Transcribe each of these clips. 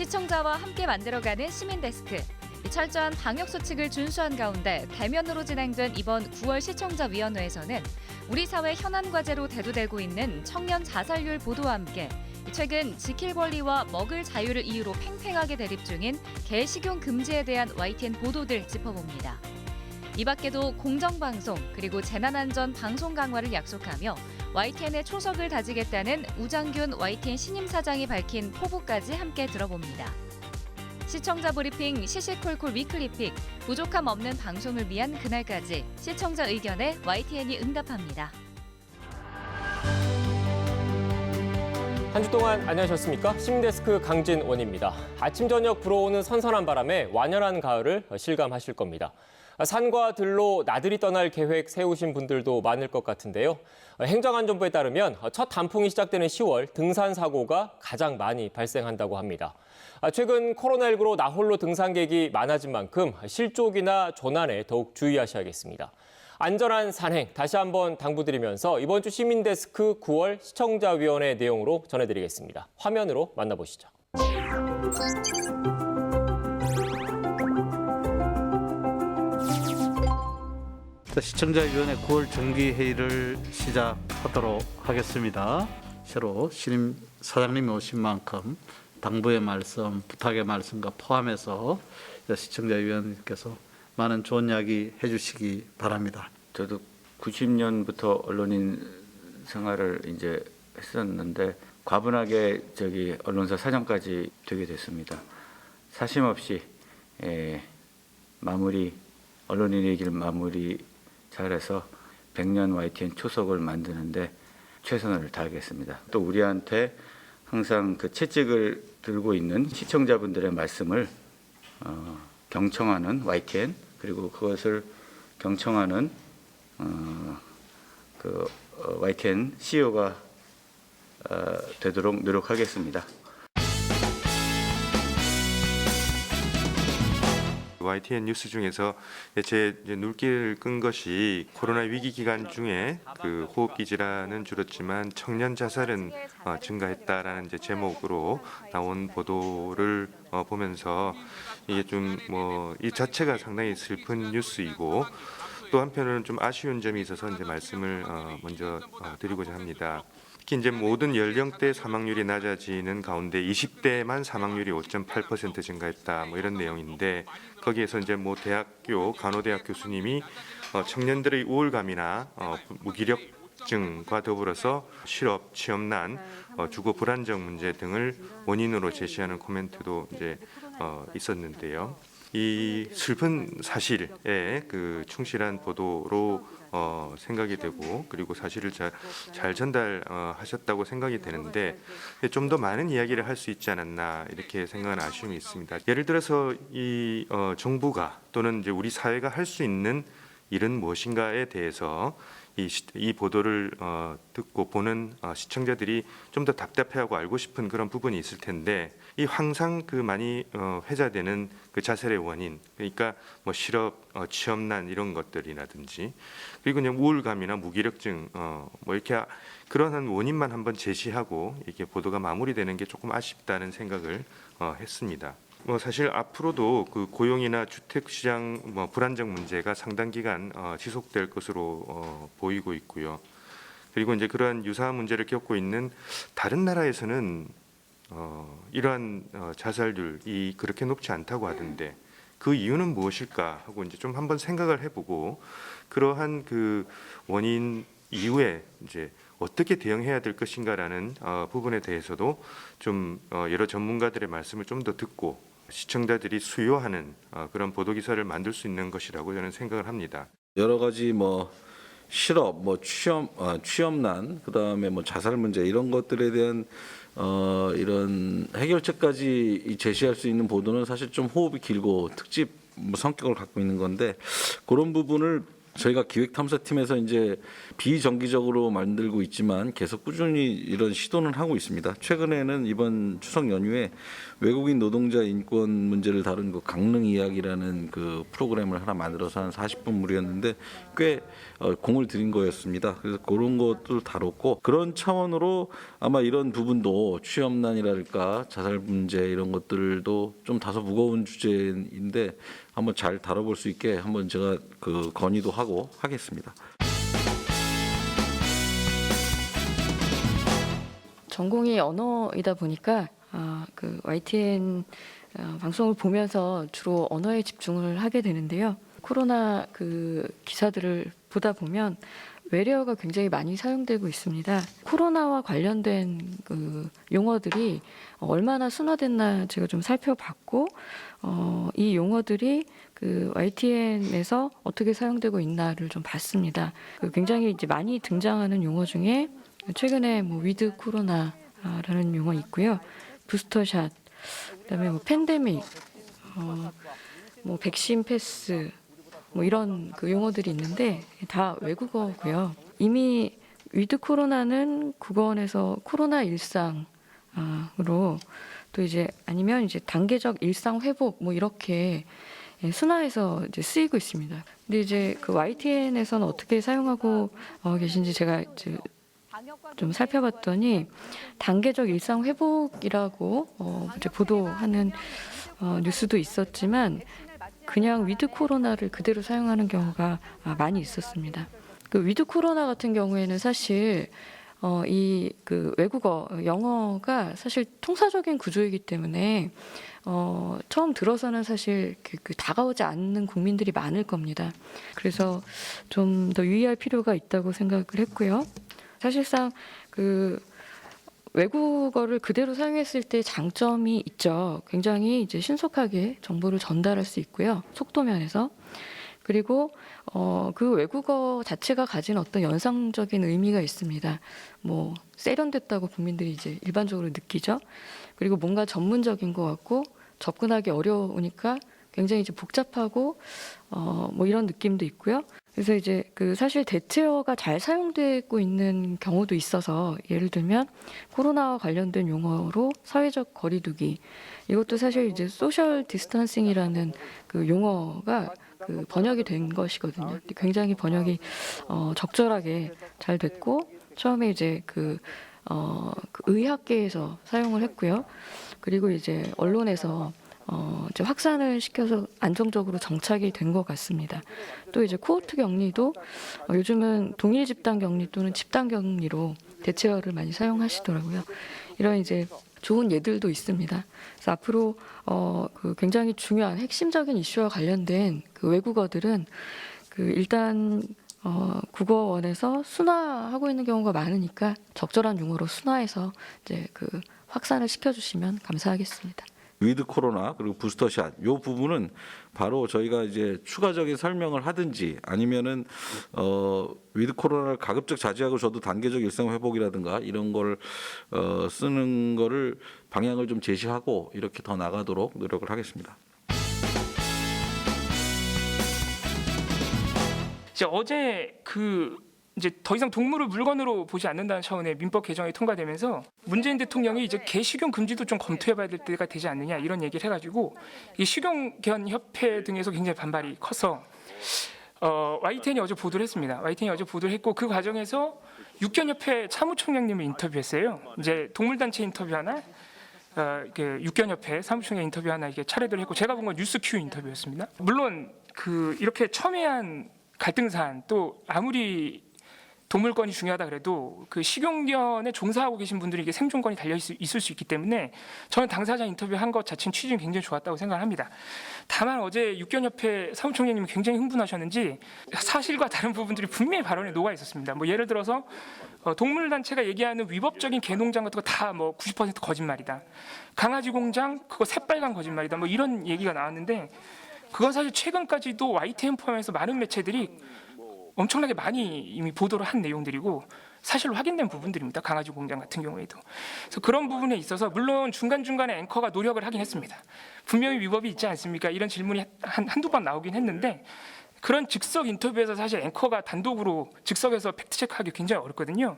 시청자와 함께 만들어가는 시민데스크. 철저한 방역수칙을 준수한 가운데 대면으로 진행된 이번 9월 시청자위원회에서는 우리 사회 현안 과제로 대두되고 있는 청년 자살률 보도와 함께 최근 지킬 권리와 먹을 자유를 이유로 팽팽하게 대립 중인 개 식용 금지에 대한 YTN 보도들 짚어봅니다. 이 밖에도 공정방송 그리고 재난안전 방송 강화를 약속하며 YTN의 초석을 다지겠다는 우장균 YTN 신임 사장이 밝힌 포부까지 함께 들어봅니다. 시청자 브리핑 시시콜콜 위클리픽, 부족함 없는 방송을 위한 그날까지 시청자 의견에 YTN이 응답합니다. 한 주 동안 안녕하셨습니까? 시민데스크 강진원입니다. 아침 저녁 불어오는 선선한 바람에 완연한 가을을 실감하실 겁니다. 산과 들로 나들이 떠날 계획 세우신 분들도 많을 것 같은데요. 행정안전부에 따르면 첫 단풍이 시작되는 10월 등산 사고가 가장 많이 발생한다고 합니다. 최근 코로나19로 나홀로 등산객이 많아진 만큼 실족이나 조난에 더욱 주의하셔야겠습니다. 안전한 산행 다시 한번 당부드리면서 이번 주 시민데스크 9월 시청자위원회 내용으로 전해드리겠습니다. 화면으로 만나보시죠. 시청자위원회 9월 정기회의를 시작하도록 하겠습니다. 새로 신임 사장님이 오신 만큼 당부의 말씀, 부탁의 말씀과 포함해서 시청자위원님께서 많은 좋은 이야기 해주시기 바랍니다. 저도 90년부터 언론인 생활을 이제 했었는데 과분하게 언론사 사장까지 되게 됐습니다. 사심 없이 언론인의 길 마무리 잘해서 100년 YTN 초석을 만드는데 최선을 다하겠습니다. 또 우리한테 항상 그 채찍을 들고 있는 시청자분들의 말씀을 경청하는 YTN, 그리고 그것을 경청하는 YTN CEO가 되도록 노력하겠습니다. YTN 뉴스 중에서 제 눈길을 끈 것이 코로나 위기 기간 중에 그 호흡기 질환은 줄었지만 청년 자살은 증가했다라는 제목으로 나온 보도를 보면서 이게 이 자체가 상당히 슬픈 뉴스이고 또 한편으로는 좀 아쉬운 점이 있어서 말씀을 먼저 드리고자 합니다. 특히 모든 연령대 사망률이 낮아지는 가운데 20대만 사망률이 5.8% 증가했다 이런 내용인데 거기에서 대학교 간호대학 교수님이 청년들의 우울감이나 무기력증과 더불어서 실업, 취업난, 주거 불안정 문제 등을 원인으로 제시하는 코멘트도 있었는데요. 이 슬픈 사실에 충실한 보도로 생각이 되고 그리고 사실을 잘 전달하셨다고 생각이 되는데 좀 더 많은 이야기를 할 수 있지 않았나 이렇게 생각하는 아쉬움이 있습니다. 예를 들어서 이 정부가 또는 우리 사회가 할 수 있는 일은 무엇인가에 대해서 이 보도를 듣고 보는 시청자들이 좀 더 답답해하고 알고 싶은 그런 부분이 있을 텐데 이 항상 많이 회자되는 그 자살의 원인, 그러니까 실업, 취업난 이런 것들이라든지 그리고 우울감이나 무기력증 이렇게 그러한 원인만 한번 제시하고 이렇게 보도가 마무리되는 게 조금 아쉽다는 생각을 했습니다. 사실 앞으로도 그 고용이나 주택 시장 불안정 문제가 상당 기간 지속될 것으로 보이고 있고요. 그리고 그러한 유사한 문제를 겪고 있는 다른 나라에서는 이러한 자살률이 그렇게 높지 않다고 하던데 그 이유는 무엇일까 하고 좀 한번 생각을 해보고 그러한 그 원인 이후에 어떻게 대응해야 될 것인가라는 부분에 대해서도 좀 여러 전문가들의 말씀을 좀 더 듣고 시청자들이 수요하는 그런 보도 기사를 만들 수 있는 것이라고 저는 생각을 합니다. 여러 가지 실업, 취업난, 그다음에 자살 문제 이런 것들에 대한 이런 해결책까지 제시할 수 있는 보도는 사실 좀 호흡이 길고 특집 성격을 갖고 있는 건데 그런 부분을 저희가 기획탐사팀에서 이제 비정기적으로 만들고 있지만 계속 꾸준히 이런 시도는 하고 있습니다. 최근에는 이번 추석 연휴에 외국인 노동자 인권 문제를 다룬 그 강릉 이야기라는 그 프로그램을 하나 만들어서 한 40분물이었는데 꽤 공을 들인 거였습니다. 그래서 그런 것들 다뤘고 그런 차원으로 아마 이런 부분도 취업난이랄까 자살 문제 이런 것들도 좀 다소 무거운 주제인데 한번 잘 다뤄볼 수 있게 한번 제가 그 건의도 하고 하겠습니다. 전공이 언어이다 보니까 그 YTN 방송을 보면서 주로 언어에 집중을 하게 되는데요. 코로나 그 기사들을 보다 보면 외래어가 굉장히 많이 사용되고 있습니다. 코로나와 관련된 그 용어들이 얼마나 순화됐나 제가 좀 살펴봤고 이 용어들이 그 YTN에서 어떻게 사용되고 있나를 좀 봤습니다. 그 굉장히 이제 많이 등장하는 용어 중에 최근에 뭐 위드 코로나라는 용어 있고요, 부스터샷, 그다음에 뭐 팬데믹, 뭐 백신 패스, 뭐 이런 그 용어들이 있는데 다 외국어고요. 이미 위드 코로나는 국어원에서 코로나 일상으로 또 이제 아니면 이제 단계적 일상 회복 뭐 이렇게 순화해서 이제 쓰이고 있습니다. 근데 이제 그 YTN에서는 어떻게 사용하고 계신지 제가 이제 좀 살펴봤더니 단계적 일상 회복이라고 이제 보도하는 뉴스도 있었지만 그냥 위드 코로나를 그대로 사용하는 경우가 많이 있었습니다. 그 위드 코로나 같은 경우에는 사실 이 그 외국어 영어가 사실 통사적인 구조이기 때문에 처음 들어서는 사실 그 다가오지 않는 국민들이 많을 겁니다. 그래서 좀 더 유의할 필요가 있다고 생각을 했고요. 사실상 그 외국어를 그대로 사용했을 때 장점이 있죠. 굉장히 이제 신속하게 정보를 전달할 수 있고요. 속도 면에서. 그리고 그 외국어 자체가 가진 어떤 연상적인 의미가 있습니다. 뭐 세련됐다고 국민들이 이제 일반적으로 느끼죠. 그리고 뭔가 전문적인 것 같고 접근하기 어려우니까 굉장히 이제 복잡하고 뭐 이런 느낌도 있고요. 그래서 이제 그 사실 대체어가 잘 사용되고 있는 경우도 있어서 예를 들면 코로나와 관련된 용어로 사회적 거리두기, 이것도 사실 이제 소셜 디스턴싱이라는 그 용어가 그 번역이 된 것이거든요. 굉장히 번역이 적절하게 잘 됐고 처음에 이제 그 의학계에서 사용을 했고요. 그리고 이제 언론에서 이제 확산을 시켜서 안정적으로 정착이 된 것 같습니다. 또 이제 코호트 격리도 요즘은 동일 집단 격리 또는 집단 격리로 대체어를 많이 사용하시더라고요. 이런 이제 좋은 예들도 있습니다. 그래서 앞으로 그 굉장히 중요한 핵심적인 이슈와 관련된 그 외국어들은 그 일단 국어원에서 순화하고 있는 경우가 많으니까 적절한 용어로 순화해서 이제 그 확산을 시켜주시면 감사하겠습니다. 위드 코로나 그리고 부스터샷 요 부분은 바로 저희가 이제 추가적인 설명을 하든지 아니면은 위드 코로나를 가급적 자제하고 저도 단계적 일상 회복이라든가 이런 걸 쓰는 거를 방향을 좀 제시하고 이렇게 더 나가도록 노력을 하겠습니다. 이제 어제 이제 더 이상 동물을 물건으로 보지 않는다는 차원의 민법 개정이 통과되면서 문재인 대통령이 이제 개 식용 금지도 좀 검토해봐야 될 때가 되지 않느냐 이런 얘기를 해가지고 이 식용견 협회 등에서 굉장히 반발이 커서 YTN이 어제 보도를 했습니다. YTN이 어제 보도를 했고 그 과정에서 육견협회 사무총장님을 인터뷰했어요. 이제 동물단체 인터뷰 하나, 육견협회 사무총장 인터뷰 하나 이게 차례대로 했고 제가 본 건 뉴스큐 인터뷰였습니다. 물론 이렇게 첨예한 갈등사안 또 아무리 동물권이 중요하다 그래도 그 식용견에 종사하고 계신 분들이 이게 생존권이 달려 있을 수 있기 때문에 저는 당사자 인터뷰한 것 자체는 취지는 굉장히 좋았다고 생각합니다. 다만 어제 육견협회 사무총장님이 굉장히 흥분하셨는지 사실과 다른 부분들이 분명히 발언에 녹아 있었습니다. 뭐 예를 들어서 동물단체가 얘기하는 위법적인 개농장 같은 거 다 뭐 90% 거짓말이다. 강아지 공장 그거 새빨간 거짓말이다. 뭐 이런 얘기가 나왔는데 그건 사실 최근까지도 YTN 포함해서 많은 매체들이 엄청나게 많이 이미 보도를 한 내용들이고 사실로 확인된 부분들입니다. 강아지 공장 같은 경우에도. 그래서 그런 부분에 있어서 물론 중간중간에 앵커가 노력을 하긴 했습니다. 분명히 위법이 있지 않습니까? 이런 질문이 한두 번 나오긴 했는데 그런 즉석 인터뷰에서 사실 앵커가 단독으로 즉석에서 팩트 체크하기 굉장히 어렵거든요.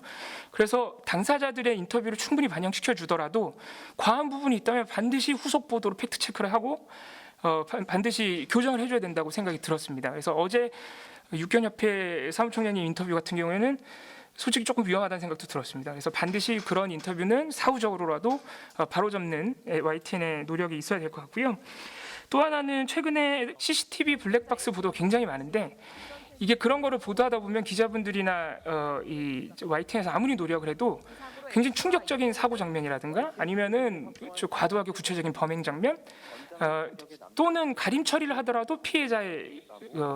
그래서 당사자들의 인터뷰를 충분히 반영시켜 주더라도 과한 부분이 있다면 반드시 후속 보도로 팩트 체크를 하고 반드시 교정을 해줘야 된다고 생각이 들었습니다. 그래서 어제 육견협회 사무총장님 인터뷰 같은 경우에는 솔직히 조금 위험하다는 생각도 들었습니다. 그래서 반드시 그런 인터뷰는 사후적으로라도 바로잡는 YTN의 노력이 있어야 될 것 같고요. 또 하나는 최근에 CCTV 블랙박스 보도 굉장히 많은데 이게 그런 거를 보도하다 보면 기자분들이나 이 YTN에서 아무리 노력을 해도 굉장히 충격적인 사고 장면이라든가 아니면은 과도하게 구체적인 범행 장면 또는 가림 처리를 하더라도 피해자의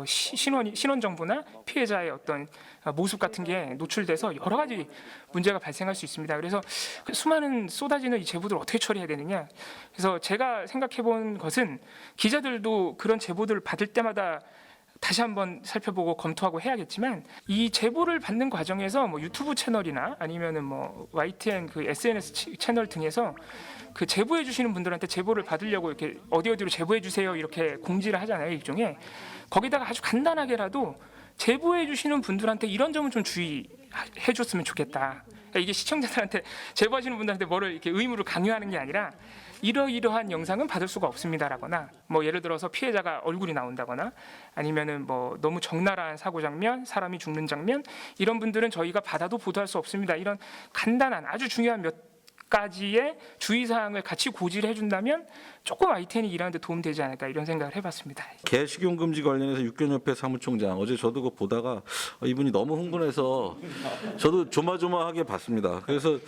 신원 정보나 피해자의 어떤 모습 같은 게 노출돼서 여러 가지 문제가 발생할 수 있습니다. 그래서 수많은 쏟아지는 이 제보들을 어떻게 처리해야 되느냐. 그래서 제가 생각해 본 것은 기자들도 그런 제보들을 받을 때마다 다시 한번 살펴보고 검토하고 해야겠지만 이 제보를 받는 과정에서 뭐 유튜브 채널이나 아니면은 뭐 YTN 그 SNS 채널 등에서 그 제보해 주시는 분들한테 제보를 받으려고 이렇게 어디로 제보해 주세요 이렇게 공지를 하잖아요. 일종의 거기다가 아주 간단하게라도 제보해 주시는 분들한테 이런 점은 좀 주의해 줬으면 좋겠다. 그러니까 이게 시청자들한테 제보하시는 분들한테 뭐를 이렇게 의무를 강요하는 게 아니라 이러이러한 영상은 받을 수가 없습니다라거나 뭐 예를 들어서 피해자가 얼굴이 나온다거나 아니면은 뭐 너무 적나라한 사고 장면, 사람이 죽는 장면 이런 분들은 저희가 받아도 보도할 수 없습니다. 이런 간단한 아주 중요한 몇 가지의 주의사항을 같이 고지를 해준다면 조금 YTN이 일하는데 도움되지 않을까 이런 생각을 해봤습니다. 개식용 금지 관련해서 육견협회 사무총장 어제 저도 그거 보다가 이분이 너무 흥분해서 저도 조마조마하게 봤습니다. 그래서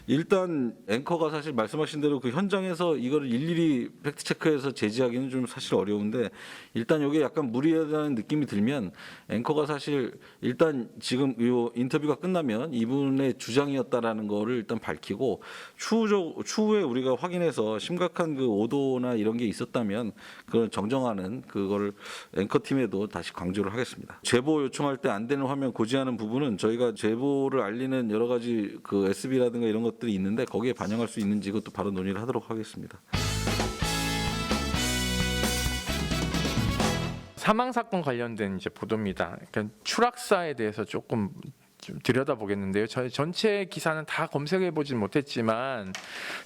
일단 앵커가 사실 말씀하신 대로 그 현장에서 이거를 일일이 팩트 체크해서 제지하기는 좀 사실 어려운데 일단 이게 약간 무리하다는 느낌이 들면 앵커가 사실 일단 지금 이 인터뷰가 끝나면 이분의 주장이었다라는 거를 일단 밝히고 추후에 우리가 확인해서 심각한 그 오도나 이런 게 있었다면 그걸 정정하는 그거를 앵커팀에도 다시 강조를 하겠습니다. 제보 요청할 때 안 되는 화면 고지하는 부분은 저희가 제보를 알리는 여러 가지 그 SB라든가 이런 것들이 있는데 거기에 반영할 수 있는지 그것도 바로 논의를 하도록 하겠습니다. 사망 사건 관련된 이제 보도입니다. 그러니까 추락사에 대해서 조금 좀 들여다보겠는데요. 저희 전체 기사는 다 검색해 보진 못했지만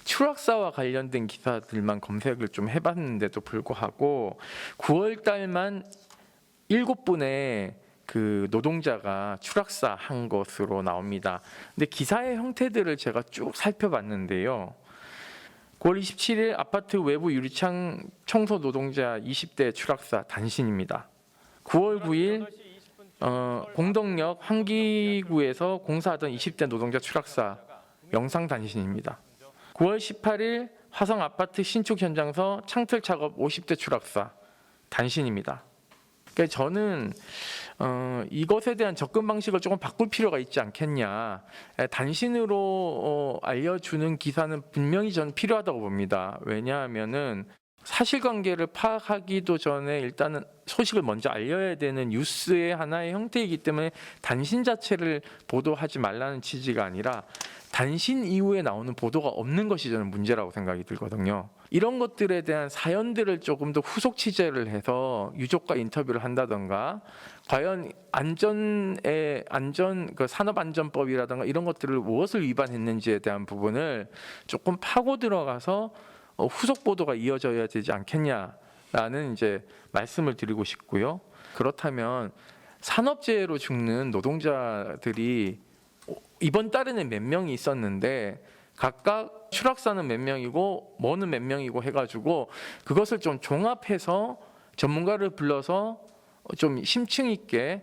추락사와 관련된 기사들만 검색을 좀 해봤는데도 불구하고 9월 달만 7분의 그 노동자가 추락사 한 것으로 나옵니다. 근데 기사의 형태들을 제가 쭉 살펴봤는데요. 9월 27일 아파트 외부 유리창 청소 노동자 20대 추락사 단신입니다. 9월 9일 공덕역 환기구에서 공사하던 20대 노동자 추락사 영상 단신입니다. 9월 18일 화성 아파트 신축 현장서 창틀 작업 50대 추락사 단신입니다. 그러니까 저는 이것에 대한 접근 방식을 조금 바꿀 필요가 있지 않겠냐. 단신으로 알려주는 기사는 분명히 저는 필요하다고 봅니다. 왜냐하면은 사실관계를 파악하기도 전에 일단은 소식을 먼저 알려야 되는 뉴스의 하나의 형태이기 때문에 단신 자체를 보도하지 말라는 취지가 아니라 단신 이후에 나오는 보도가 없는 것이 저는 문제라고 생각이 들거든요. 이런 것들에 대한 사연들을 조금 더 후속 취재를 해서 유족과 인터뷰를 한다던가 과연 그 산업안전법이라든가 이런 것들을 무엇을 위반했는지에 대한 부분을 조금 파고 들어가서 후속 보도가 이어져야 되지 않겠냐라는 이제 말씀을 드리고 싶고요. 그렇다면 산업재해로 죽는 노동자들이 이번 달에는 몇 명이 있었는데 각각 추락사는 몇 명이고 뭐는 몇 명이고 해가지고 그것을 좀 종합해서 전문가를 불러서 좀 심층 있게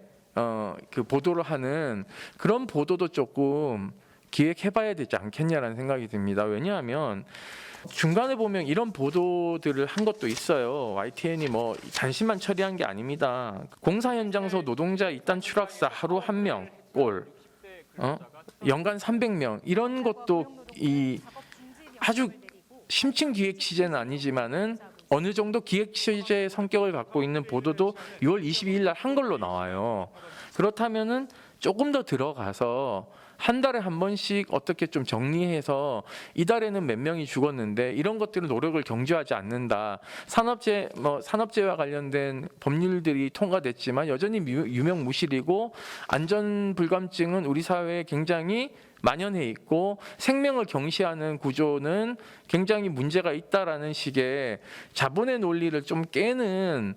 그 보도를 하는 그런 보도도 조금 기획해봐야 되지 않겠냐라는 생각이 듭니다. 왜냐하면 중간에 보면 이런 보도들을 한 것도 있어요. YTN이 뭐 단신만 처리한 게 아닙니다. 공사 현장소 노동자 이단 추락사 하루 1명 꼴, 연간 300명 이런 것도 이 아주 심층 기획 취재는 아니지만은 어느 정도 기획 취재의 성격을 갖고 있는 보도도 6월 22일 날 한 걸로 나와요. 그렇다면은 조금 더 들어가서 한 달에 한 번씩 어떻게 좀 정리해서 이달에는 몇 명이 죽었는데 이런 것들은 노력을 경주하지 않는다. 산업재해와 관련된 법률들이 통과됐지만 여전히 유명무실이고 안전불감증은 우리 사회에 굉장히 만연해 있고 생명을 경시하는 구조는 굉장히 문제가 있다라는 식의 자본의 논리를 좀 깨는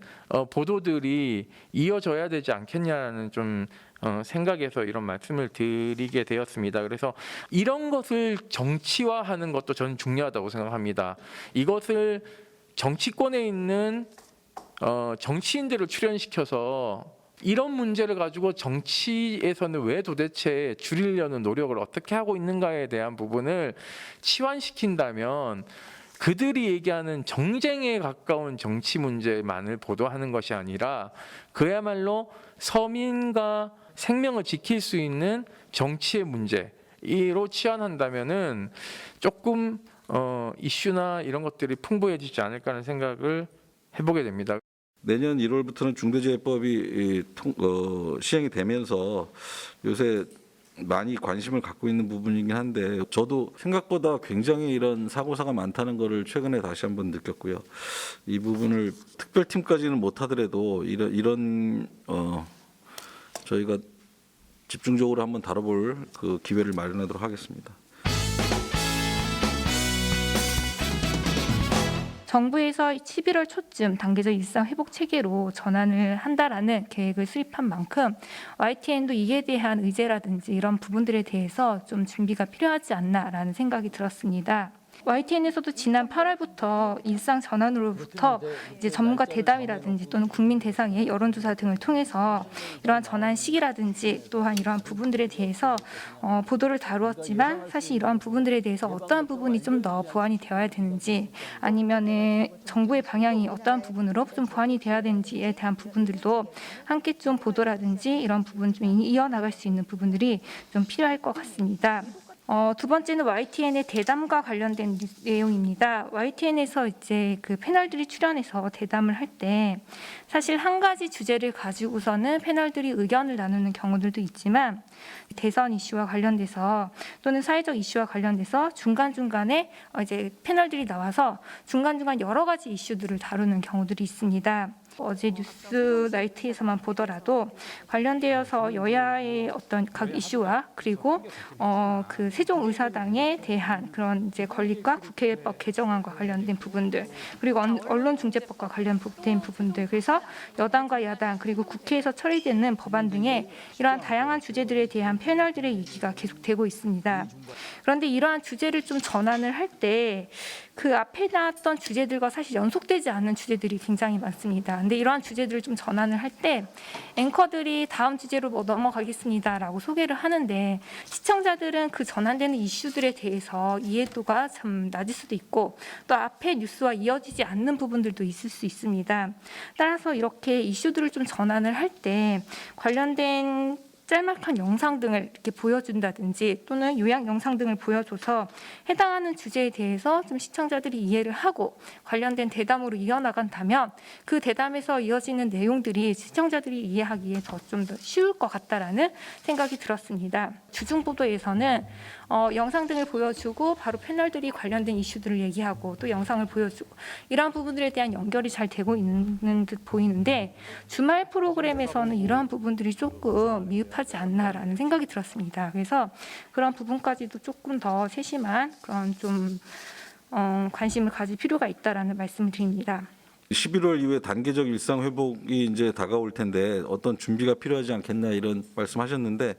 보도들이 이어져야 되지 않겠냐라는 좀 생각에서 이런 말씀을 드리게 되었습니다. 그래서 이런 것을 정치화하는 것도 저는 중요하다고 생각합니다. 이것을 정치권에 있는 정치인들을 출연시켜서 이런 문제를 가지고 정치에서는 왜 도대체 줄이려는 노력을 어떻게 하고 있는가에 대한 부분을 치환시킨다면 그들이 얘기하는 정쟁에 가까운 정치 문제만을 보도하는 것이 아니라 그야말로 서민과 생명을 지킬 수 있는 정치의 문제로 치환한다면은 조금 이슈나 이런 것들이 풍부해지지 않을까 하는 생각을 해보게 됩니다. 내년 1월부터는 중대재해법이 시행이 되면서 요새 많이 관심을 갖고 있는 부분이긴 한데 저도 생각보다 굉장히 이런 사고사가 많다는 것을 최근에 다시 한번 느꼈고요. 이 부분을 특별팀까지는 못하더라도 이런 저희가 집중적으로 한번 다뤄볼 그 기회를 마련하도록 하겠습니다. 정부에서 11월 초쯤 단계적 일상 회복 체계로 전환을 한다라는 계획을 수립한 만큼 YTN도 이에 대한 의제라든지 이런 부분들에 대해서 좀 준비가 필요하지 않나라는 생각이 들었습니다. YTN에서도 지난 8월부터 일상 전환으로부터 이제 전문가 대담이라든지 또는 국민 대상의 여론조사 등을 통해서 이러한 전환 시기라든지 또한 이러한 부분들에 대해서 보도를 다루었지만 사실 이러한 부분들에 대해서 어떠한 부분이 좀 더 보완이 되어야 되는지 아니면은 정부의 방향이 어떠한 부분으로 좀 보완이 되어야 되는지에 대한 부분들도 함께 좀 보도라든지 이런 부분 좀 이어나갈 수 있는 부분들이 좀 필요할 것 같습니다. 두 번째는 YTN의 대담과 관련된 내용입니다. YTN에서 이제 그 패널들이 출연해서 대담을 할 때 사실 한 가지 주제를 가지고서는 패널들이 의견을 나누는 경우들도 있지만 대선 이슈와 관련돼서 또는 사회적 이슈와 관련돼서 중간중간에 이제 패널들이 나와서 중간중간 여러 가지 이슈들을 다루는 경우들이 있습니다. 어제 뉴스 나이트에서만 보더라도 관련되어서 여야의 어떤 각 이슈와 그리고 그 세종의사당에 대한 그런 이제 건립과 국회법 개정안과 관련된 부분들 그리고 언론중재법과 관련된 부분들 그래서 여당과 야당 그리고 국회에서 처리되는 법안 등의 이러한 다양한 주제들에 대한 패널들의 얘기가 계속되고 있습니다. 그런데 이러한 주제를 좀 전환을 할 때 그 앞에 나왔던 주제들과 사실 연속되지 않는 주제들이 굉장히 많습니다. 근데 이러한 주제들을 좀 전환을 할 때 앵커들이 다음 주제로 넘어가겠습니다라고 소개를 하는데 시청자들은 그 전환되는 이슈들에 대해서 이해도가 참 낮을 수도 있고 또 앞에 뉴스와 이어지지 않는 부분들도 있을 수 있습니다. 따라서 이렇게 이슈들을 좀 전환을 할 때 관련된 짤막한 영상 등을 이렇게 보여준다든지 또는 요약 영상 등을 보여줘서 해당하는 주제에 대해서 좀 시청자들이 이해를 하고 관련된 대담으로 이어나간다면 그 대담에서 이어지는 내용들이 시청자들이 이해하기에 좀 더 쉬울 것 같다라는 생각이 들었습니다. 주중보도에서는 영상 등을 보여주고 바로 패널들이 관련된 이슈들을 얘기하고 또 영상을 보여주고 이러한 부분들에 대한 연결이 잘 되고 있는 듯 보이는데 주말 프로그램에서는 이러한 부분들이 조금 미흡하지 않나라는 생각이 들었습니다. 그래서 그런 부분까지도 조금 더 세심한 그런 좀 관심을 가질 필요가 있다라는 말씀을 드립니다. 11월 이후에 단계적 일상 회복이 이제 다가올 텐데 어떤 준비가 필요하지 않겠나 이런 말씀하셨는데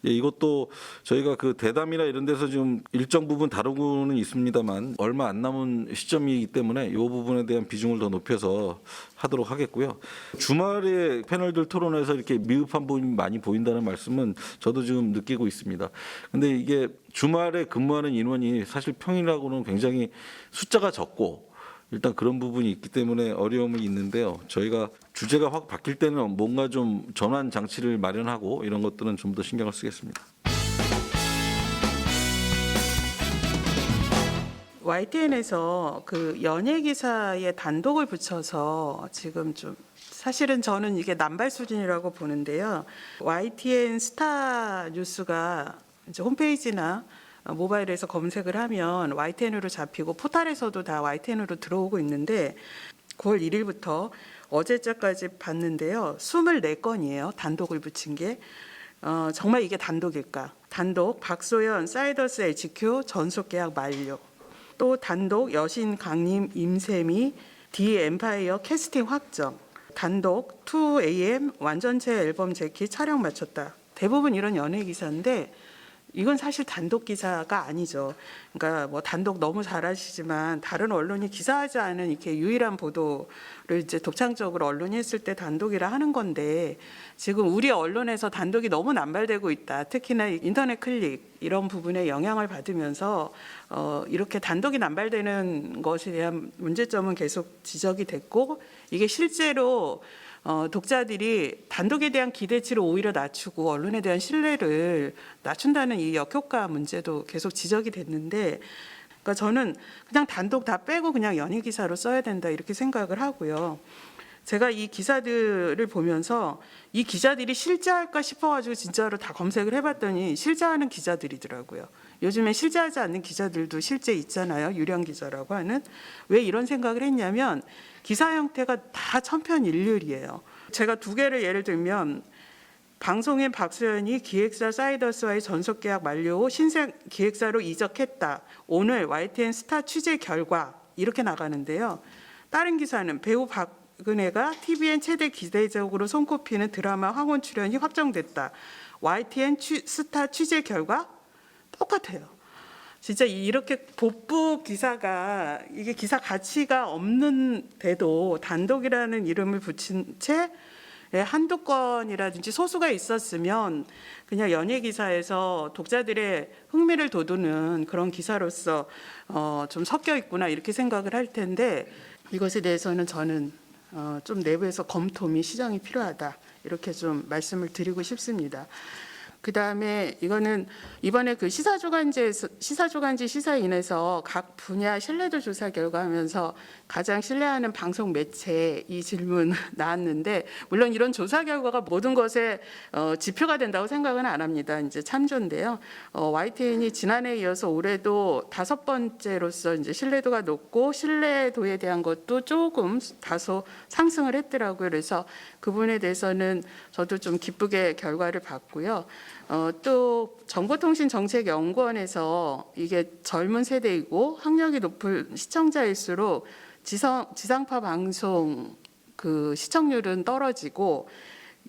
이것도 저희가 그 대담이나 이런 데서 좀 일정 부분 다루고는 있습니다만 얼마 안 남은 시점이기 때문에 이 부분에 대한 비중을 더 높여서 하도록 하겠고요. 주말에 패널들 토론에서 이렇게 미흡한 부분이 많이 보인다는 말씀은 저도 지금 느끼고 있습니다. 근데 이게 주말에 근무하는 인원이 사실 평일하고는 굉장히 숫자가 적고 일단 그런 부분이 있기 때문에 어려움이 있는데요. 저희가 주제가 확 바뀔 때는 뭔가 좀 전환 장치를 마련하고 이런 것들은 좀 더 신경을 쓰겠습니다. YTN에서 그 연예 기사에 단독을 붙여서 지금 좀 사실은 저는 이게 남발 수준이라고 보는데요. YTN 스타 뉴스가 이제 홈페이지나 모바일에서 검색을 하면 YTN으로 잡히고 포털에서도 다 YTN으로 들어오고 있는데 9월 1일부터 어제자까지 봤는데요. 24건이에요. 단독을 붙인 게. 정말 이게 단독일까? 단독 박소연 사이더스 HQ 전속 계약 만료. 또 단독 여신 강림 임세미 D 엠파이어 캐스팅 확정. 단독 2AM 완전체 앨범 재킷 촬영 마쳤다. 대부분 이런 연예 기사인데 이건 사실 단독 기사가 아니죠. 그러니까 뭐 단독 너무 잘하시지만 다른 언론이 기사하지 않은 이렇게 유일한 보도를 이제 독창적으로 언론이 했을 때 단독이라 하는 건데 지금 우리 언론에서 단독이 너무 남발되고 있다. 특히나 인터넷 클릭 이런 부분에 영향을 받으면서 이렇게 단독이 남발되는 것에 대한 문제점은 계속 지적이 됐고 이게 실제로 독자들이 단독에 대한 기대치를 오히려 낮추고 언론에 대한 신뢰를 낮춘다는 이 역효과 문제도 계속 지적이 됐는데 그러니까 저는 그냥 단독 다 빼고 그냥 연예 기사로 써야 된다 이렇게 생각을 하고요. 제가 이 기사들을 보면서 이 기자들이 실제할까 싶어가지고 진짜로 다 검색을 해봤더니 실제하는 기자들이더라고요. 요즘에 실제하지 않는 기자들도 실제 있잖아요. 유령 기자라고 하는. 왜 이런 생각을 했냐면 기사 형태가 다 천편일률이에요. 제가 두 개를 예를 들면 방송인 박소연이 기획사 사이더스와의 전속 계약 만료 후 신생 기획사로 이적했다. 오늘 YTN 스타 취재 결과 이렇게 나가는데요. 다른 기사는 배우 박은혜가 TVN 최대 기대적으로 손꼽히는 드라마 황혼 출연이 확정됐다. YTN 스타 취재 결과 똑같아요. 진짜 이렇게 복부 기사가 이게 기사 가치가 없는데도 단독이라는 이름을 붙인 채 한두 건이라든지 소수가 있었으면 그냥 연예 기사에서 독자들의 흥미를 돋우는 그런 기사로서 좀 섞여 있구나 이렇게 생각을 할 텐데 이것에 대해서는 저는 좀 내부에서 검토 및 시정이 필요하다 이렇게 좀 말씀을 드리고 싶습니다. 그 다음에 이거는 이번에 그 시사주간지 시사인에서 각 분야 신뢰도 조사 결과 하면서 가장 신뢰하는 방송 매체 이 질문 나왔는데 물론 이런 조사 결과가 모든 것에 지표가 된다고 생각은 안 합니다. 이제 참조인데요. YTN이 지난해에 이어서 올해도 5번째로서 이제 신뢰도가 높고 신뢰도에 대한 것도 조금 다소 상승을 했더라고요. 그래서 그 부분에 대해서는 저도 좀 기쁘게 결과를 봤고요. 또 정보통신정책연구원에서 이게 젊은 세대이고 학력이 높은 시청자일수록 지상파 방송 그 시청률은 떨어지고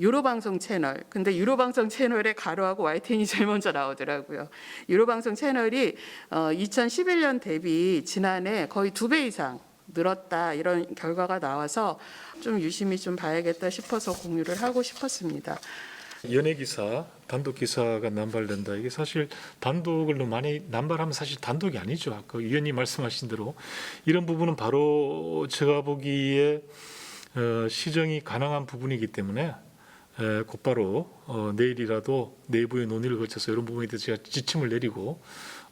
유료방송 채널, 근데 유료방송 채널에 가로하고 YTN이 제일 먼저 나오더라고요. 유료방송 채널이 2011년 대비 지난해 거의 2배 이상 늘었다 이런 결과가 나와서 좀 유심히 좀 봐야겠다 싶어서 공유를 하고 싶었습니다. 연예 기사, 단독 기사가 남발된다. 이게 사실 단독을 너무 많이 남발하면 사실 단독이 아니죠. 아까 위원님 말씀하신 대로 이런 부분은 바로 제가 보기에 시정이 가능한 부분이기 때문에 곧바로 내일이라도 내부의 논의를 거쳐서 이런 부분에 대해서 제가 지침을 내리고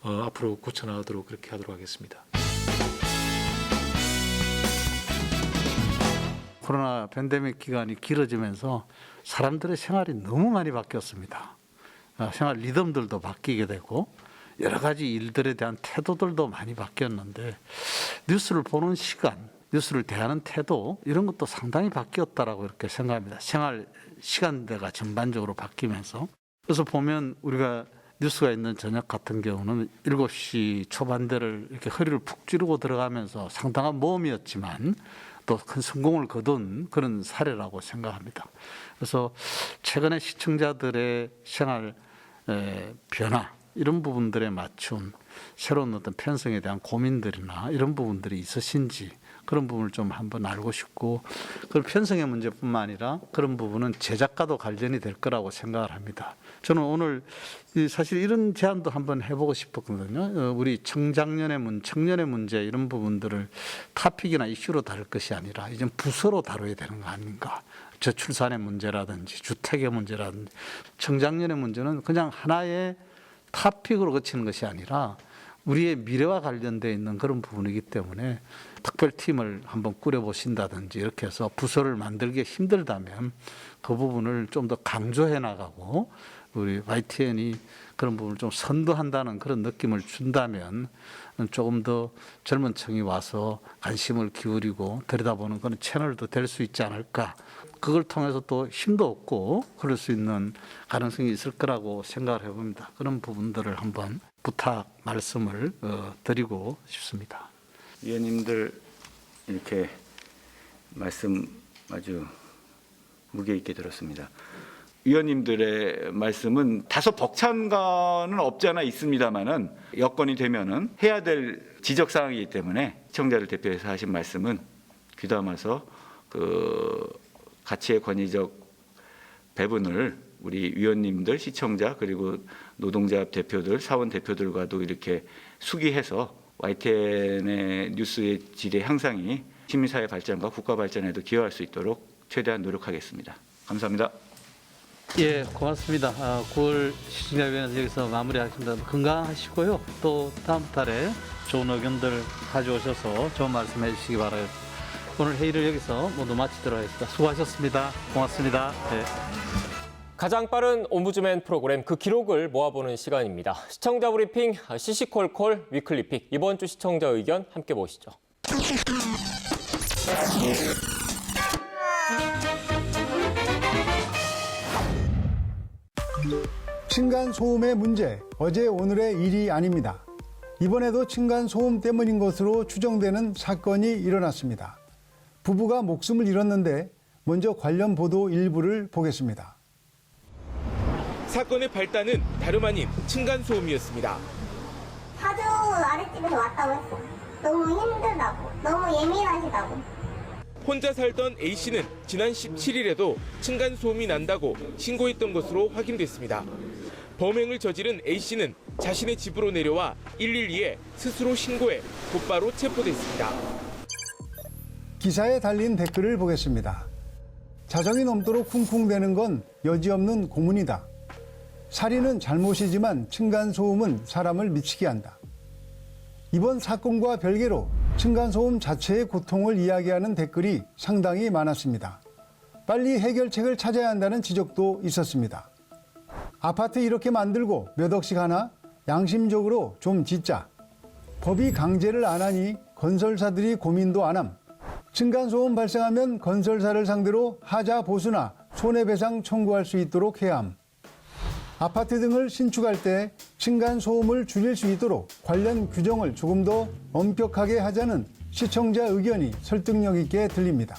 앞으로 고쳐나가도록 그렇게 하도록 하겠습니다. 코로나 팬데믹 기간이 길어지면서 사람들의 생활이 너무 많이 바뀌었습니다. 생활 리듬들도 바뀌게 되고 여러 가지 일들에 대한 태도들도 많이 바뀌었는데 뉴스를 보는 시간, 뉴스를 대하는 태도 이런 것도 상당히 바뀌었다라고 이렇게 생각합니다. 생활 시간대가 전반적으로 바뀌면서 그래서 보면 우리가 뉴스가 있는 저녁 같은 경우는 7시 초반대를 이렇게 허리를 푹 찌르고 들어가면서 상당한 모험이었지만 또 큰 성공을 거둔 그런 사례라고 생각합니다. 그래서 최근에 시청자들의 생활 변화 이런 부분들에 맞춘 새로운 어떤 편성에 대한 고민들이나 이런 부분들이 있으신지 그런 부분을 좀 한번 알고 싶고 그런 편성의 문제뿐만 아니라 그런 부분은 제작과도 관련이 될 거라고 생각을 합니다. 저는 오늘 사실 이런 제안도 한번 해보고 싶었거든요. 우리 청년의 문제 이런 부분들을 토픽이나 이슈로 다룰 것이 아니라 이제 부서로 다뤄야 되는 거 아닌가. 저출산의 문제라든지 주택의 문제라든지 청장년의 문제는 그냥 하나의 토픽으로 그치는 것이 아니라 우리의 미래와 관련되어 있는 그런 부분이기 때문에 특별팀을 한번 꾸려보신다든지 이렇게 해서 부서를 만들기 힘들다면 그 부분을 좀 더 강조해 나가고 우리 YTN이 그런 부분을 좀 선도한다는 그런 느낌을 준다면 조금 더 젊은 층이 와서 관심을 기울이고 들여다보는 그런 채널도 될 수 있지 않을까. 그걸 통해서 또 힘도 얻고 그럴 수 있는 가능성이 있을 거라고 생각을 해봅니다. 그런 부분들을 한번 부탁 말씀을 드리고 싶습니다. 위원님들 이렇게 말씀 아주 무게 있게 들었습니다. 위원님들의 말씀은 다소 벅찬 거는 없지 않아 있습니다만은 여건이 되면은 해야 될 지적 사항이기 때문에 시청자를 대표해서 하신 말씀은 귀담아서 그 가치의 권위적 배분을 우리 위원님들, 시청자 그리고 노동자 대표들, 사원 대표들과도 이렇게 수기해서 YTN의 뉴스의 질의 향상이 시민사회 발전과 국가 발전에도 기여할 수 있도록 최대한 노력하겠습니다. 감사합니다. 예, 고맙습니다. 9월 시청자위원회에서 여기서 마무리하겠습니다. 건강하시고요. 또 다음 달에 좋은 의견들 가져오셔서 좋은 말씀해 주시기 바랍니다. 오늘 회의를 여기서 모두 마치도록 하겠습니다. 수고하셨습니다. 고맙습니다. 네. 가장 빠른 옴부즈맨 프로그램 그 기록을 모아보는 시간입니다. 시청자 브리핑 시시콜콜 위클리픽. 이번 주 시청자 의견 함께 보시죠. 층간소음의 문제, 어제 오늘의 일이 아닙니다. 이번에도 층간소음 때문인 것으로 추정되는 사건이 일어났습니다. 부부가 목숨을 잃었는데 먼저 관련 보도 일부를 보겠습니다. 사건의 발단은 다름 아닌 층간소음이었습니다. 사주 아랫집에서 왔다고 했어. 너무 힘들다고, 너무 예민하시다고. 혼자 살던 A씨는 지난 17일에도 층간소음이 난다고 신고했던 것으로 확인됐습니다. 범행을 저지른 A씨는 자신의 집으로 내려와 112에 스스로 신고해 곧바로 체포됐습니다. 기사에 달린 댓글을 보겠습니다. 자정이 넘도록 쿵쿵대는 건 여지없는 고문이다. 살인은 잘못이지만 층간소음은 사람을 미치게 한다. 이번 사건과 별개로 층간소음 자체의 고통을 이야기하는 댓글이 상당히 많았습니다. 빨리 해결책을 찾아야 한다는 지적도 있었습니다. 아파트 이렇게 만들고 몇 억씩 하나? 양심적으로 좀 짓자. 법이 강제를 안 하니 건설사들이 고민도 안 함. 층간소음 발생하면 건설사를 상대로 하자 보수나 손해배상 청구할 수 있도록 해야 함. 아파트 등을 신축할 때 층간소음을 줄일 수 있도록 관련 규정을 조금 더 엄격하게 하자는 시청자 의견이 설득력 있게 들립니다.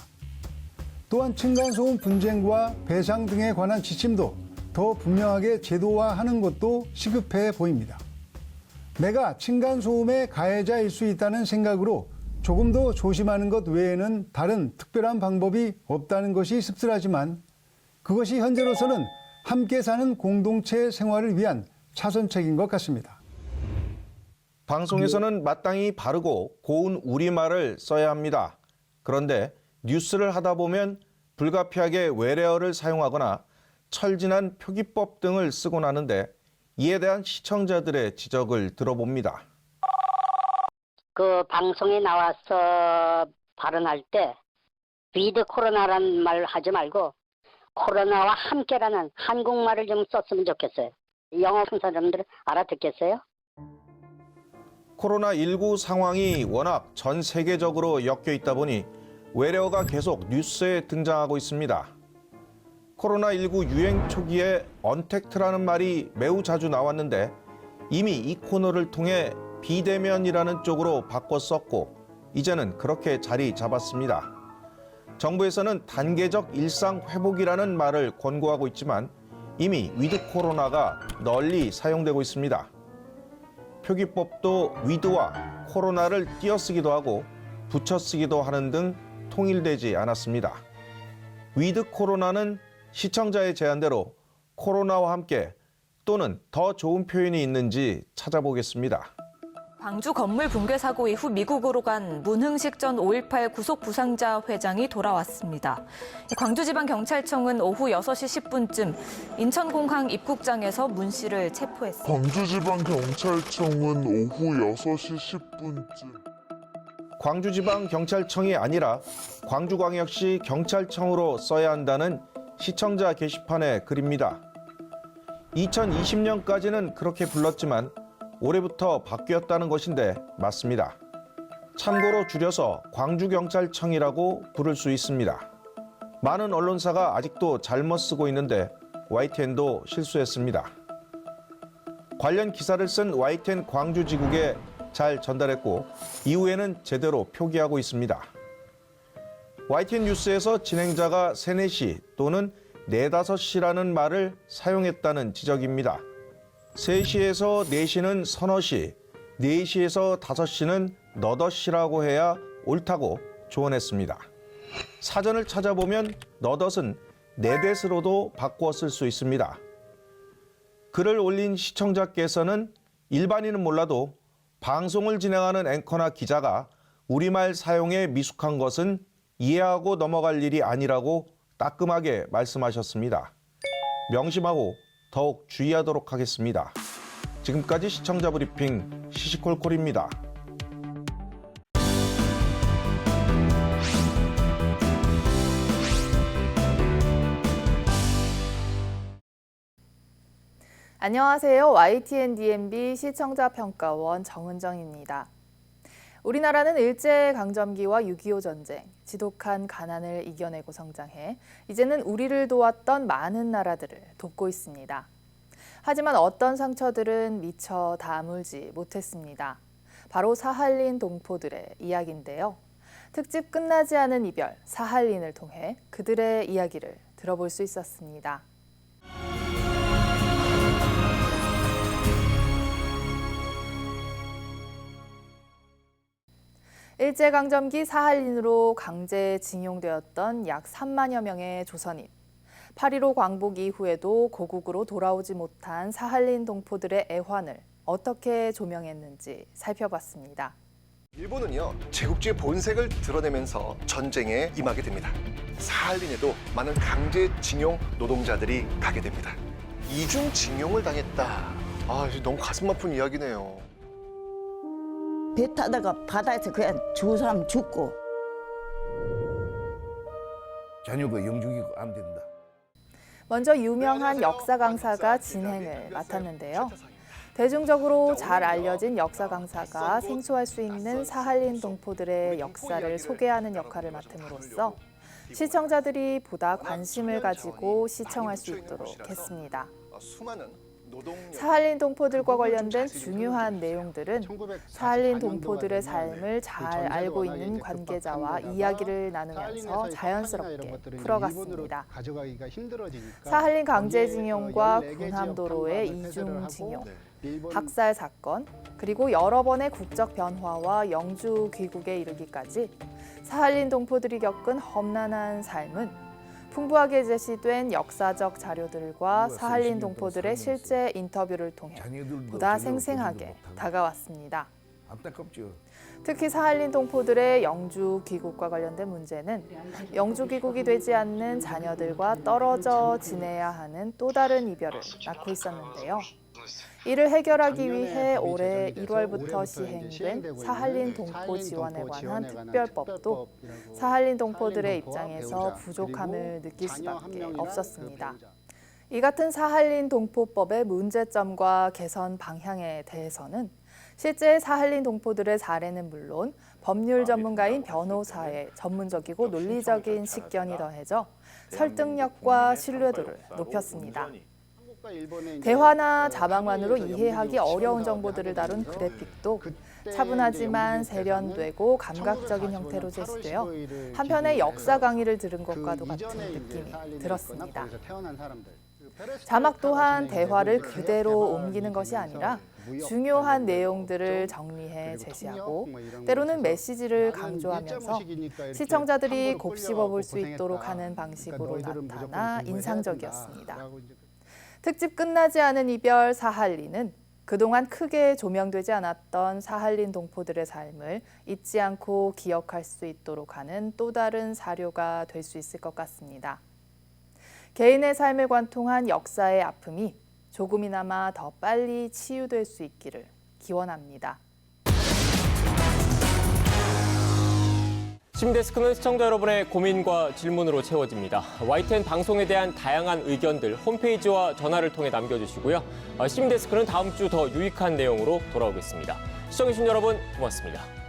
또한 층간소음 분쟁과 배상 등에 관한 지침도 더 분명하게 제도화하는 것도 시급해 보입니다. 내가 층간소음의 가해자일 수 있다는 생각으로 조금 더 조심하는 것 외에는 다른 특별한 방법이 없다는 것이 씁쓸하지만 그것이 현재로서는 함께 사는 공동체 생활을 위한 차선책인 것 같습니다. 방송에서는 마땅히 바르고 고운 우리말을 써야 합니다. 그런데 뉴스를 하다 보면 불가피하게 외래어를 사용하거나 철진한 표기법 등을 쓰곤 하는데 이에 대한 시청자들의 지적을 들어봅니다. 그 방송에 나와서 발언할 때 위드 코로나라는 말 하지 말고 코로나와 함께라는 한국말을 좀 썼으면 좋겠어요. 영어 사람들은 알아듣겠어요? 코로나19 상황이 워낙 전 세계적으로 엮여 있다 보니 외래어가 계속 뉴스에 등장하고 있습니다. 코로나19 유행 초기에 언택트라는 말이 매우 자주 나왔는데 이미 이 코너를 통해 비대면이라는 쪽으로 바꿔 썼고 이제는 그렇게 자리 잡았습니다. 정부에서는 단계적 일상 회복이라는 말을 권고하고 있지만 이미 위드 코로나가 널리 사용되고 있습니다. 표기법도 위드와 코로나를 띄어쓰기도 하고 붙여쓰기도 하는 등 통일되지 않았습니다. 위드 코로나는 시청자의 제안대로 코로나와 함께 또는 더 좋은 표현이 있는지 찾아보겠습니다. 광주 건물 붕괴 사고 이후 미국으로 간 문흥식 전 5.18 구속 부상자 회장이 돌아왔습니다. 광주지방경찰청은 오후 6시 10분쯤 인천공항 입국장에서 문 씨를 체포했습니다. 광주지방경찰청은 오후 6시 10분쯤 광주지방경찰청이 아니라 광주광역시 경찰청으로 써야 한다는 시청자 게시판의 글입니다. 2020년까지는 그렇게 불렀지만 올해부터 바뀌었다는 것인데 맞습니다. 참고로 줄여서 광주경찰청이라고 부를 수 있습니다. 많은 언론사가 아직도 잘못 쓰고 있는데 YTN도 실수했습니다. 관련 기사를 쓴 YTN 광주지국에 잘 전달했고 이후에는 제대로 표기하고 있습니다. YTN 뉴스에서 진행자가 3, 4시 또는 4, 5시라는 말을 사용했다는 지적입니다. 3시에서 4시는 서너 시, 4시에서 5시는 너더 시라고 해야 옳다고 조언했습니다. 사전을 찾아보면 너덧은 네댓으로도 바꾸어 쓸 수 있습니다. 글을 올린 시청자께서는 일반인은 몰라도 방송을 진행하는 앵커나 기자가 우리말 사용에 미숙한 것은 이해하고 넘어갈 일이 아니라고 따끔하게 말씀하셨습니다. 명심하고 더욱 주의하도록 하겠습니다. 지금까지 시청자 브리핑 시시콜콜입니다. 안녕하세요. YTN DMB 시청자평가원 정은정입니다. 우리나라는 일제강점기와 6.25 전쟁, 지독한 가난을 이겨내고 성장해 이제는 우리를 도왔던 많은 나라들을 돕고 있습니다. 하지만 어떤 상처들은 미처 다물지 못했습니다. 바로 사할린 동포들의 이야기인데요. 특집 끝나지 않은 이별, 사할린을 통해 그들의 이야기를 들어볼 수 있었습니다. 일제강점기 사할린으로 강제징용되었던 약 3만여 명의 조선인. 8.15 광복 이후에도 고국으로 돌아오지 못한 사할린 동포들의 애환을 어떻게 조명했는지 살펴봤습니다. 일본은요, 제국주의 본색을 드러내면서 전쟁에 임하게 됩니다. 사할린에도 많은 강제징용 노동자들이 가게 됩니다. 이중징용을 당했다. 너무 가슴 아픈 이야기네요. 배 타다가 바다에서 그냥 죽은 사람 죽고. 자녀가 영주기가 안 된다. 먼저 유명한 역사 강사가 진행을 맡았는데요. 대중적으로 잘 알려진 역사 강사가 생소할 수 있는 사할린 동포들의 역사를 소개하는 역할을 맡음으로써 시청자들이 보다 관심을 가지고 시청할 수 있도록 했습니다. 사할린 동포들과 관련된 중요한 내용들은 사할린 동포들의 삶을 잘 알고 있는 관계자와 이야기를 나누면서 자연스럽게 풀어갔습니다. 사할린 강제징용과 군함도로의 이중징용, 학살 사건, 그리고 여러 번의 국적 변화와 영주 귀국에 이르기까지 사할린 동포들이 겪은 험난한 삶은 풍부하게 제시된 역사적 자료들과 사할린 동포들의 실제 인터뷰를 통해 보다 생생하게 다가왔습니다. 안타깝죠. 특히 사할린 동포들의 영주 귀국과 관련된 문제는 영주 귀국이 되지 않는 자녀들과 떨어져 지내야 하는 또 다른 이별을 낳고 있었는데요. 이를 해결하기 위해 올해 1월부터 시행된 사할린 동포 지원에 관한 특별법도 사할린 동포들의 입장에서 부족함을 느낄 수밖에 없었습니다. 이 같은 사할린 동포법의 문제점과 개선 방향에 대해서는 실제 사할린 동포들의 사례는 물론 법률 전문가인 변호사의 전문적이고 논리적인 식견이 더해져 설득력과 신뢰도를 높였습니다. 대화나 자막만으로 이해하기 어려운 정보들을 다룬 그래픽도 차분하지만 세련되고 감각적인 형태로 제시되어 한편의 역사 강의를 들은 것과도 같은 느낌이 들었습니다. 자막 또한 대화를 그대로 옮기는 것이 아니라 중요한 내용들을 정리해 제시하고 때로는 메시지를 강조하면서 시청자들이 곱씹어 볼 수 있도록 하는 방식으로 나타나 인상적이었습니다. 특집 끝나지 않은 이별 사할린은 그동안 크게 조명되지 않았던 사할린 동포들의 삶을 잊지 않고 기억할 수 있도록 하는 또 다른 사료가 될 수 있을 것 같습니다. 개인의 삶을 관통한 역사의 아픔이 조금이나마 더 빨리 치유될 수 있기를 기원합니다. 시민데스크는 시청자 여러분의 고민과 질문으로 채워집니다. YTN 방송에 대한 다양한 의견들 홈페이지와 전화를 통해 남겨주시고요. 시민데스크는 다음 주 더 유익한 내용으로 돌아오겠습니다. 시청해주신 여러분 고맙습니다.